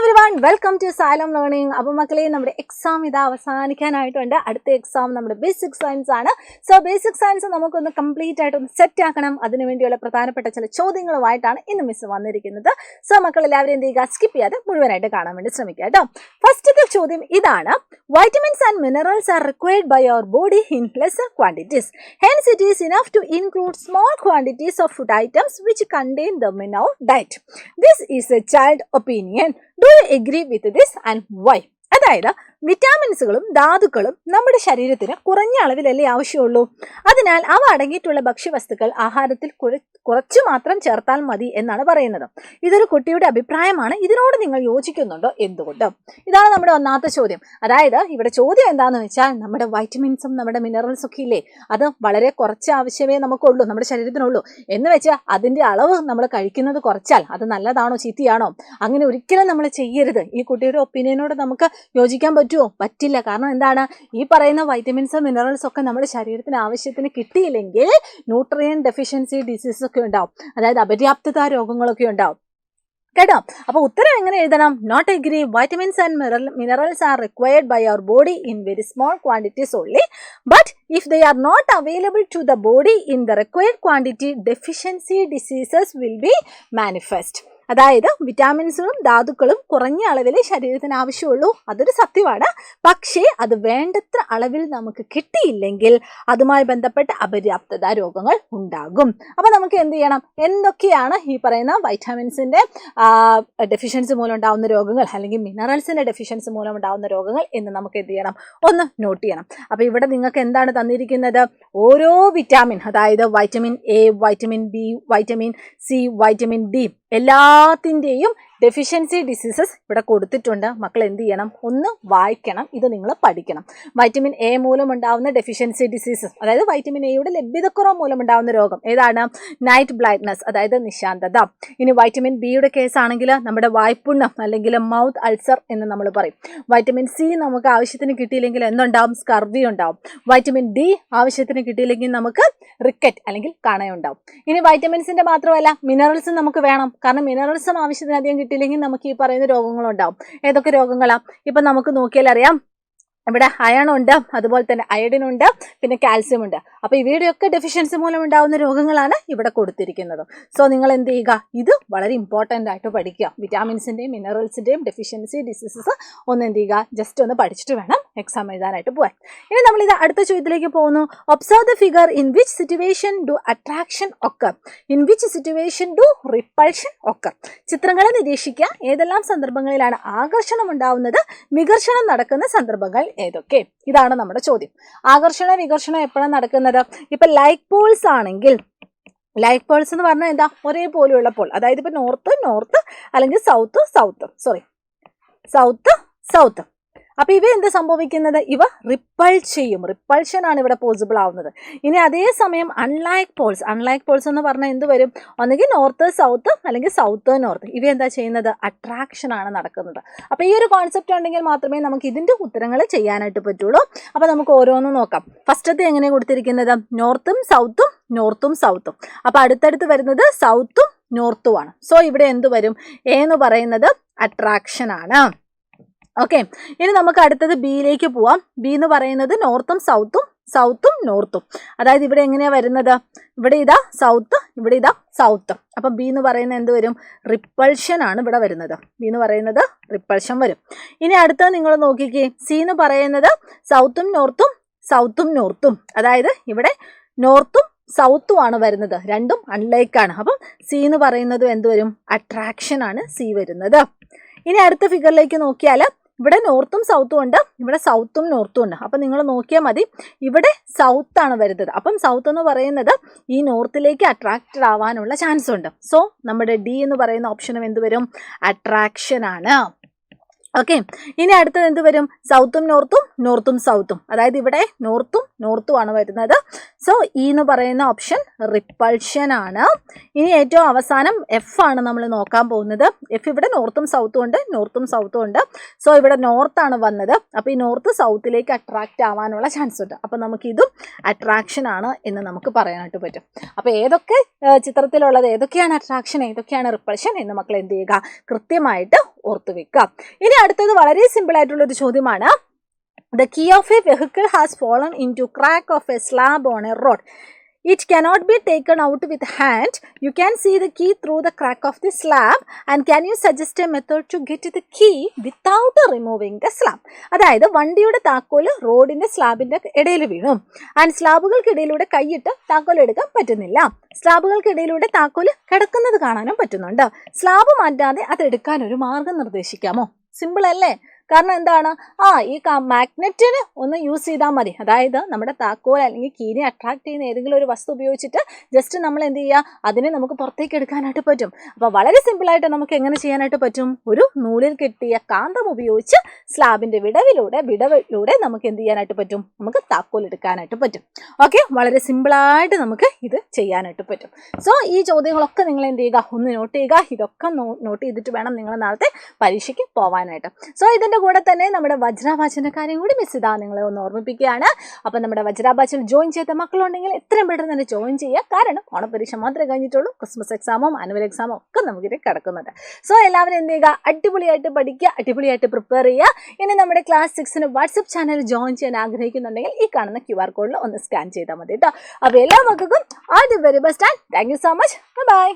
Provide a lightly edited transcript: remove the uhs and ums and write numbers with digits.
everyone, welcome to Asylum Learning. അപ്പോൾ മക്കളെ നമ്മുടെ എക്സാം ഇതാ അവസാനിക്കാനായിട്ടുണ്ട്. അടുത്ത എക്സാം നമ്മുടെ ബേസിക് സയൻസ് ആണ്. സോ ബേസിക് സയൻസ് നമുക്കൊന്ന് കംപ്ലീറ്റ് ആയിട്ട് ഒന്ന് സെറ്റ് ആക്കണം. അതിനു വേണ്ടിയുള്ള പ്രധാനപ്പെട്ട ചില ചോദ്യങ്ങളുമായിട്ടാണ് ഇന്ന് മിസ് വന്നിരിക്കുന്നത്. സോ മക്കൾ എല്ലാവരും എന്ത് ചെയ്യുക, സ്കിപ്പ് ചെയ്യാതെ മുഴുവനായിട്ട് കാണാൻ വേണ്ടി ശ്രമിക്കുക കേട്ടോ. ഫസ്റ്റത്തെ ചോദ്യം ഇതാണ്: vitamins and minerals are required by our body in lesser quantities. Hence it is enough to include small quantities of food items which contain them in our diet. This is a child opinion. Do you agree with this and why? അതായത് വിറ്റാമിൻസുകളും ധാതുക്കളും നമ്മുടെ ശരീരത്തിന് കുറഞ്ഞ അളവിലല്ലേ ആവശ്യമുള്ളൂ. അതിനാൽ അവ അടങ്ങിയിട്ടുള്ള ഭക്ഷ്യവസ്തുക്കൾ ആഹാരത്തിൽ കുറച്ചു മാത്രം ചേർത്താൽ മതി എന്നാണ് പറയുന്നത്. ഇതൊരു കുട്ടിയുടെ അഭിപ്രായമാണ്. ഇതിനോട് നിങ്ങൾ യോജിക്കുന്നുണ്ടോ? എന്തുകൊണ്ട്? ഇതാണ് നമ്മുടെ ഒന്നാമത്തെ ചോദ്യം. അതായത് ഇവിടെ ചോദ്യം എന്താണെന്ന് വെച്ചാൽ, നമ്മുടെ വൈറ്റമിൻസും നമ്മുടെ മിനറൽസും ഒക്കെ ഇല്ലേ, അത് വളരെ കുറച്ച് ആവശ്യമേ നമുക്കുള്ളൂ, നമ്മുടെ ശരീരത്തിനുള്ളൂ എന്ന് വെച്ചാൽ അതിൻ്റെ അളവ് നമ്മൾ കഴിക്കുന്നത് കുറച്ചാൽ അത് നല്ലതാണോ ചീത്തയാണോ? അങ്ങനെ ഒരിക്കലും നമ്മൾ ചെയ്യരുത്. ഈ കുട്ടിയുടെ ഒപ്പീനിയനോട് നമുക്ക് യോജിക്കാൻ പറ്റുമോ? പറ്റില്ല. കാരണം എന്താണ്, ഈ പറയുന്ന വൈറ്റമിൻസും മിനറൽസും ഒക്കെ നമ്മുടെ ശരീരത്തിന് ആവശ്യത്തിന് കിട്ടിയില്ലെങ്കിൽ ന്യൂട്രിയൻ ഡെഫിഷ്യൻസി ഡിസീസസ് ഒക്കെ ഉണ്ടാവും, അതായത് അപര്യാപ്തത രോഗങ്ങളൊക്കെ ഉണ്ടാവും കേട്ടോ. അപ്പൊ ഉത്തരം എങ്ങനെ എഴുതണം? Not agree. Vitamins and minerals are required by our body in very small quantities only, but if they are not available to the body in the required quantity, deficiency diseases will be manifest. അതായത് വിറ്റാമിൻസും ധാതുക്കളും കുറഞ്ഞ അളവിൽ ശരീരത്തിന് ആവശ്യമുള്ളൂ, അതൊരു സത്യമാണ്. പക്ഷേ അത് വേണ്ടത്ര അളവിൽ നമുക്ക് കിട്ടിയില്ലെങ്കിൽ അതുമായി ബന്ധപ്പെട്ട അപര്യാപ്തത രോഗങ്ങൾ ഉണ്ടാകും. അപ്പം നമുക്ക് എന്ത് ചെയ്യണം? എന്തൊക്കെയാണ് ഈ പറയുന്ന വൈറ്റാമിൻസിൻ്റെ ഡെഫിഷ്യൻസി മൂലം ഉണ്ടാകുന്ന രോഗങ്ങൾ, അല്ലെങ്കിൽ മിനറൽസിൻ്റെ ഡെഫിഷ്യൻസി മൂലം ഉണ്ടാകുന്ന രോഗങ്ങൾ എന്ന് നമുക്ക് എന്ത് ചെയ്യണം? ഒന്ന് നോട്ട് ചെയ്യണം. അപ്പോൾ ഇവിടെ നിങ്ങൾക്ക് എന്താണ് തന്നിരിക്കുന്നത്? ഓരോ വിറ്റാമിൻ, അതായത് vitamin A, vitamin B, vitamin C, vitamin D, എല്ലാത്തിൻ്റെയും ഡെഫിഷ്യൻസി ഡിസീസസ് ഇവിടെ കൊടുത്തിട്ടുണ്ട്. മക്കൾ എന്ത് ചെയ്യണം? ഒന്ന് വായിക്കണം, ഇത് നിങ്ങൾ പഠിക്കണം. വൈറ്റമിൻ എ മൂലം ഉണ്ടാകുന്ന ഡെഫിഷ്യൻസി ഡിസീസസ്, അതായത് വൈറ്റമിൻ എയുടെ ലഭ്യതക്കുറവ് മൂലം ഉണ്ടാകുന്ന രോഗം ഏതാണ്? നൈറ്റ് ബ്ലൈൻഡ്നെസ്, അതായത് നിശാന്തത. ഇനി വൈറ്റമിൻ ബിയുടെ കേസാണെങ്കിൽ നമ്മുടെ വായ്പുണ്ണം അല്ലെങ്കിൽ മൗത്ത് അൾസർ എന്ന് നമ്മൾ പറയും. വൈറ്റമിൻ സി നമുക്ക് ആവശ്യത്തിന് കിട്ടിയില്ലെങ്കിൽ എന്തുണ്ടാവും? സ്കർവി ഉണ്ടാവും. വൈറ്റമിൻ ഡി ആവശ്യത്തിന് കിട്ടിയില്ലെങ്കിൽ നമുക്ക് റിക്കറ്റ് അല്ലെങ്കിൽ കണയുണ്ടാവും. ഇനി വൈറ്റമിൻസിന്റെ മാത്രമല്ല, മിനറൽസും നമുക്ക് വേണം. കാരണം മിനറൽസും ആവശ്യത്തിന് അധികം കിട്ടിയില്ലെങ്കിൽ നമുക്ക് ഈ പറയുന്ന രോഗങ്ങളുണ്ടാവും. ഏതൊക്കെ രോഗങ്ങളാണ്? ഇപ്പം നമുക്ക് നോക്കിയാൽ അറിയാം. ഇവിടെ അയൺ ഉണ്ട്, അതുപോലെ തന്നെ അയഡിൻ ഉണ്ട്, പിന്നെ കാൽസ്യം ഉണ്ട്. അപ്പോൾ ഇവയുടെയൊക്കെ ഡെഫിഷ്യൻസി മൂലം ഉണ്ടാകുന്ന രോഗങ്ങളാണ് ഇവിടെ കൊടുത്തിരിക്കുന്നത്. സോ നിങ്ങൾ എന്ത് ചെയ്യുക? ഇത് വളരെ ഇമ്പോർട്ടൻ്റ് ആയിട്ട് പഠിക്കുക. വിറ്റാമിൻസിൻ്റെയും മിനറൽസിൻ്റെയും ഡെഫിഷ്യൻസി ഡിസീസസ് ഒന്ന് എന്ത് ചെയ്യുക? ജസ്റ്റ് ഒന്ന് പഠിച്ചിട്ട് വേണം എക്സാം എഴുതാനായിട്ട് പോകാൻ. ഇനി നമ്മളിത് അടുത്ത ചോദ്യത്തിലേക്ക് പോകുന്നു. Observe the figure. In which situation do attraction occur? In which situation do repulsion occur? ചിത്രങ്ങളെ നിരീക്ഷിക്കുക. ഏതെല്ലാം സന്ദർഭങ്ങളിലാണ് ആകർഷണം ഉണ്ടാവുന്നത്, വികർഷണം നടക്കുന്ന സന്ദർഭങ്ങൾ ഏതൊക്കെ? ഇതാണ് നമ്മുടെ ചോദ്യം. ആകർഷണ വികർഷണം എപ്പോഴാണ് നടക്കുന്നത്? ഇപ്പൊ ലൈക്ക് പോൾസ് ആണെങ്കിൽ, ലൈക്ക് പോൾസ് എന്ന് പറഞ്ഞാൽ എന്താ? ഒരേപോലെയുള്ള പോൾ, അതായത് ഇപ്പൊ നോർത്ത് അല്ലെങ്കിൽ സൗത്ത്. അപ്പൊ ഇവ എന്ത് സംഭവിക്കുന്നത്? ഇവ റിപ്പൾ ചെയ്യും. റിപ്പൾഷൻ ആണ് ഇവിടെ പോസിബിൾ ആവുന്നത്. ഇനി അതേസമയം അൺലൈക്ക് പോൾസ് എന്ന് പറഞ്ഞാൽ എന്ത് വരും? ഒന്നുകിൽ നോർത്ത് സൗത്ത് അല്ലെങ്കിൽ സൗത്ത് നോർത്ത്. ഇവ എന്താ ചെയ്യുന്നത്? അട്രാക്ഷൻ ആണ് നടക്കുന്നത്. അപ്പൊ ഈ ഒരു കോൺസെപ്റ്റ് ഉണ്ടെങ്കിൽ മാത്രമേ നമുക്ക് ഇതിന്റെ ഉത്തരങ്ങൾ ചെയ്യാനായിട്ട് പറ്റുള്ളൂ. അപ്പൊ നമുക്ക് ഓരോന്നും നോക്കാം. ഫസ്റ്റത്തെ എങ്ങനെ കൊടുത്തിരിക്കുന്നത്? നോർത്തും സൗത്തും. അപ്പൊ അടുത്തടുത്ത് വരുന്നത് സൗത്തും നോർത്തും ആണ്. സോ ഇവിടെ എന്ത് വരും? എ എന്ന് പറയുന്നത് അട്രാക്ഷൻ ആണ്. ഓക്കെ, ഇനി നമുക്ക് അടുത്തത് ബിയിലേക്ക് പോവാം. ബി എന്ന് പറയുന്നത് നോർത്തും സൗത്തും നോർത്തും. അതായത് ഇവിടെ എങ്ങനെയാ വരുന്നത്? ഇവിടെ ഇതാ സൗത്ത്, ഇവിടെ ഇതാ സൗത്ത്. അപ്പം ബി എന്ന് പറയുന്നത് എന്ത് വരും? റിപ്പൾഷൻ ആണ് ഇവിടെ വരുന്നത്. ബി എന്ന് പറയുന്നത് റിപ്പൾഷൻ വരും. ഇനി അടുത്തത് നിങ്ങൾ നോക്കിക്കേ. സി എന്ന് പറയുന്നത് സൗത്തും നോർത്തും. അതായത് ഇവിടെ നോർത്തും സൗത്തും ആണ് വരുന്നത്, രണ്ടും അൺലൈക്കാണ്. അപ്പം സി എന്ന് പറയുന്നത് എന്ത് വരും? അട്രാക്ഷൻ ആണ് സി വരുന്നത്. ഇനി അടുത്ത ഫിഗറിലേക്ക് നോക്കിയാൽ ഇവിടെ നോർത്തും സൗത്തും ഉണ്ട്, ഇവിടെ സൗത്തും നോർത്തും ഉണ്ട്. അപ്പം നിങ്ങൾ നോക്കിയാൽ മതി, ഇവിടെ സൗത്ത് ആണ് വരുന്നത്. അപ്പം സൗത്ത് എന്ന് പറയുന്നത് ഈ നോർത്തിലേക്ക് അട്രാക്റ്റഡ് ആവാനുള്ള ചാൻസ് ഉണ്ട്. സോ നമ്മുടെ ഡി എന്ന് പറയുന്ന ഓപ്ഷനും എന്ത് വരും? അട്രാക്ഷൻ ആണ്. ഓക്കെ, ഇനി അടുത്തത് എന്ത് വരും? സൗത്തും നോർത്തും സൗത്തും. അതായത് ഇവിടെ നോർത്തും നോർത്തും ആണ് വരുന്നത്. സോ ഇ എന്ന് പറയുന്ന ഓപ്ഷൻ റിപ്പൾഷൻ ആണ്. ഇനി ഏറ്റവും അവസാനം എഫ് ആണ് നമ്മൾ നോക്കാൻ പോകുന്നത്. എഫ് ഇവിടെ നോർത്തും സൗത്തും ഉണ്ട്. സോ ഇവിടെ നോർത്താണ് വന്നത്. അപ്പോൾ ഈ നോർത്ത് സൗത്തിലേക്ക് അട്രാക്റ്റ് ആവാനുള്ള ചാൻസ് ഉണ്ട്. അപ്പോൾ നമുക്കിതും അട്രാക്ഷൻ ആണ് എന്ന് നമുക്ക് പറയാനായിട്ട് പറ്റും. അപ്പോൾ ഏതൊക്കെ ചിത്രത്തിലുള്ളത് ഏതൊക്കെയാണ് അട്രാക്ഷൻ ഏതൊക്കെയാണ് റിപ്പൾഷൻ എന്ന് മക്കൾ എന്ത് ചെയ്യുക, കൃത്യമായിട്ട് ഓർത്തു വെക്കുക. ഇനി അടുത്തത് വളരെ സിമ്പിൾ ആയിട്ടുള്ളൊരു ചോദ്യമാണ്. The key of a vehicle has fallen into crack of a slab on a road. It cannot be taken out with hand. You can see the key through the crack of the slab. And can you suggest a method to get the key without removing the slab? അതായത് വണ്ടിയുടെ താക്കോല് റോഡിന്റെ സ്ലാബിന്റെ ഇടയിൽ വീണു. And സ്ലാബുകൾക്കിടയിലൂടെ കൈയിട്ട് താക്കോൽ എടുക്കാൻ പറ്റുന്നില്ല. സ്ലാബുകൾക്കിടയിലൂടെ താക്കോല് കിടക്കുന്നത് കാണാനും പറ്റുന്നുണ്ട്. സ്ലാബ് മാറ്റാതെ അത് എടുക്കാൻ ഒരു മാർഗം നിർദ്ദേശിക്കാമോ? സിമ്പിൾ അല്ലേ? കാരണം എന്താണ്, ഈ മാഗ്നറ്റിന് ഒന്ന് യൂസ് ചെയ്താൽ മതി. അതായത് നമ്മുടെ താക്കോൽ അല്ലെങ്കിൽ കീനെ അട്രാക്ട് ചെയ്യുന്ന ഏതെങ്കിലും ഒരു വസ്തു ഉപയോഗിച്ചിട്ട് ജസ്റ്റ് നമ്മൾ എന്ത് ചെയ്യുക, അതിനെ നമുക്ക് പുറത്തേക്ക് എടുക്കാനായിട്ട് പറ്റും. അപ്പോൾ വളരെ സിമ്പിളായിട്ട് നമുക്ക് എങ്ങനെ ചെയ്യാനായിട്ട് പറ്റും, ഒരു നൂലിൽ കെട്ടിയ കാന്തം ഉപയോഗിച്ച് സ്ലാബിൻ്റെ വിടവിലൂടെ നമുക്ക് എന്ത് ചെയ്യാനായിട്ട് പറ്റും, നമുക്ക് താക്കോൽ എടുക്കാനായിട്ട് പറ്റും. ഓക്കെ, വളരെ സിമ്പിളായിട്ട് നമുക്ക് ഇത് ചെയ്യാനായിട്ട് പറ്റും. സോ ഈ ചോദ്യങ്ങളൊക്കെ നിങ്ങൾ എന്ത് ചെയ്യുക, ഒന്ന് നോട്ട് ചെയ്യുക. ഇതൊക്കെ നോട്ട് ചെയ്തിട്ട് വേണം നിങ്ങൾ നാളത്തെ പരീക്ഷയ്ക്ക് പോകാനായിട്ട്. സോ ഇതിൻ്റെ കൂടെ തന്നെ നമ്മുടെ വജ്രാബാച്ചിൻ്റെ കാര്യം കൂടി മിസ് ചെയ്താൽ നിങ്ങളെ ഒന്ന് ഓർമ്മിപ്പിക്കുകയാണ്. അപ്പം നമ്മുടെ വജ്രാബാച്ചിൽ ജോയിൻ ചെയ്ത മക്കളുണ്ടെങ്കിൽ എത്രയും പെട്ടെന്ന് തന്നെ ജോയിൻ ചെയ്യുക. കാരണം ഓണപരീക്ഷ മാത്രമേ കഴിഞ്ഞിട്ടുള്ളൂ. ക്രിസ്മസ് എക്സാമും ആനുവൽ എക്സാമും ഒക്കെ നമുക്കിത് കിടക്കുന്നുണ്ട്. സോ എല്ലാവരും എന്ത് ചെയ്യുക, അടിപൊളിയായിട്ട് പഠിക്കുക, അടിപൊളിയായിട്ട് പ്രിപ്പയർ ചെയ്യുക. ഇനി നമ്മുടെ ക്ലാസ് 6 വാട്സപ്പ് ചാനൽ ജോയിൻ ചെയ്യാൻ ആഗ്രഹിക്കുന്നുണ്ടെങ്കിൽ ഈ കാണുന്ന QR കോഡിൽ ഒന്ന് സ്കാൻ ചെയ്താൽ മതി കേട്ടോ. അപ്പോൾ എല്ലാ മക്കൾക്കും all the very best and thank you so much. By.